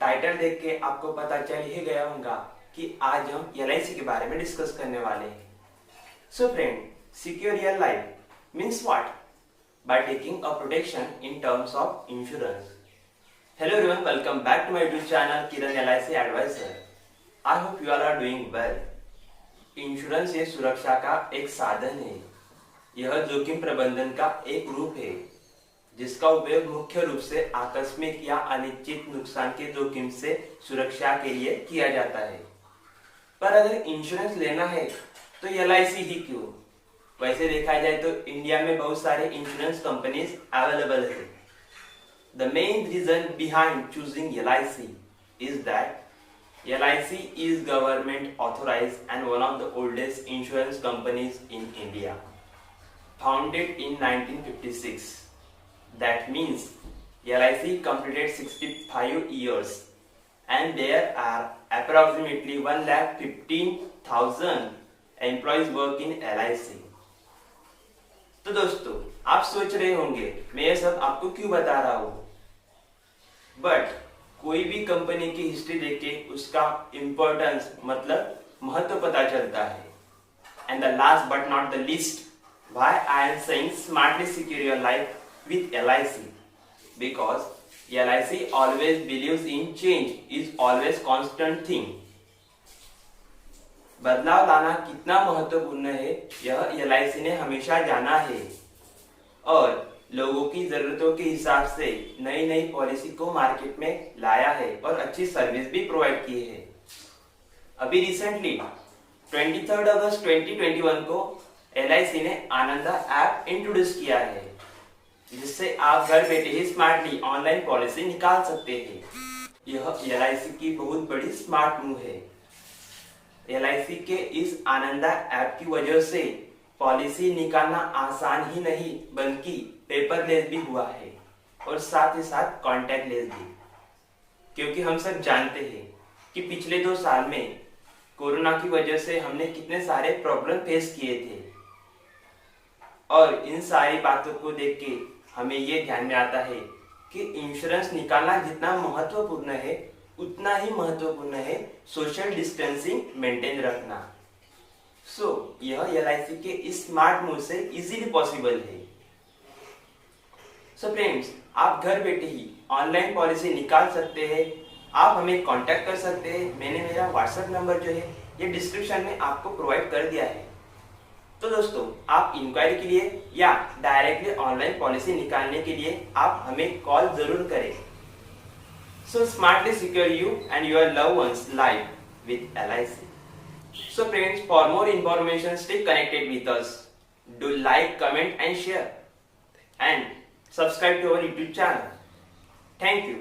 Title देख के आपको पता चल ही गया होगा कि आज हम एलआईसी के बारे में डिस्कस करने वाले हैं। So friend, secure your life means what? By taking a protection in terms of insurance. Hello everyone, welcome back to my YouTube channel Kiran LIC advisor. I hope you all are doing well. Insurance ये सुरक्षा का एक साधन है। यह जोखिम प्रबंधन का एक रूप है जिसका उपयोग मुख्य रूप से आकस्मिक या अनिश्चित नुकसान के जोखिम से सुरक्षा के लिए किया जाता है। पर अगर इंश्योरेंस लेना है तो एलआईसी ही क्यों? वैसे देखा जाए तो इंडिया में बहुत सारे इंश्योरेंस कंपनीज अवेलेबल है। The main reason behind choosing LIC is that LIC is government authorised and one of the oldest insurance companies in India, founded in 1956. That means LIC completed 65 years and there are approximately 1,15,000 employees work in LIC. तो दोस्तों, आप सोच रहे होंगे मैं ये सब आपको क्यों बता रहा हूँ, बट कोई भी कंपनी की हिस्ट्री देख के उसका इम्पोर्टेंस मतलब महत्व पता चलता है। And the last but not the least, why I am saying smartly secure your life with LIC, because LIC always believes in change, is always constant thing. बदलाव लाना कितना महत्वपूर्ण है यह LIC ने हमेशा जाना है और लोगों की जरूरतों के हिसाब से नई नई पॉलिसी को मार्केट में लाया है और अच्छी सर्विस भी प्रोवाइड की है। अभी रिसेंटली 23 अगस्त 2021 को LIC ने आनंदा ऐप इंट्रोड्यूस किया है जिससे आप घर बैठे ही स्मार्टली ऑनलाइन पॉलिसी निकाल सकते हैं। यह LIC की बहुत बड़ी स्मार्ट मूव है। LIC के इस आनंदा ऐप की वजह से पॉलिसी निकालना आसान ही नहीं बल्कि पेपरलेस भी हुआ है और साथ ही साथ कॉन्टैक्टलेस भी, क्योंकि हम सब जानते हैं कि पिछले 2 साल में कोरोना की वजह से हमने कितने सारे प्रॉब्लम फेस किए थे और इन सारी बातों को देख के हमें ये ध्यान में आता है कि इंश्योरेंस निकालना जितना महत्वपूर्ण है उतना ही महत्वपूर्ण है सोशल डिस्टेंसिंग मेंटेन रखना। यह LIC के इस स्मार्ट मूव से इजीली पॉसिबल है। फ्रेंड्स, आप घर बैठे ही ऑनलाइन पॉलिसी निकाल सकते हैं। आप हमें कांटेक्ट कर सकते हैं। मैंने मेरा व्हाट्सएप नंबर जो है ये डिस्क्रिप्शन में आपको प्रोवाइड कर दिया है। तो दोस्तों, आप इंक्वायरी के लिए या डायरेक्टली ऑनलाइन पॉलिसी निकालने के लिए आप हमें कॉल जरूर करें। So smartly secure you and your love ones life with LIC। So friends, for more information stay connected with us. Do like, comment and share and subscribe to our YouTube channel. Thank you.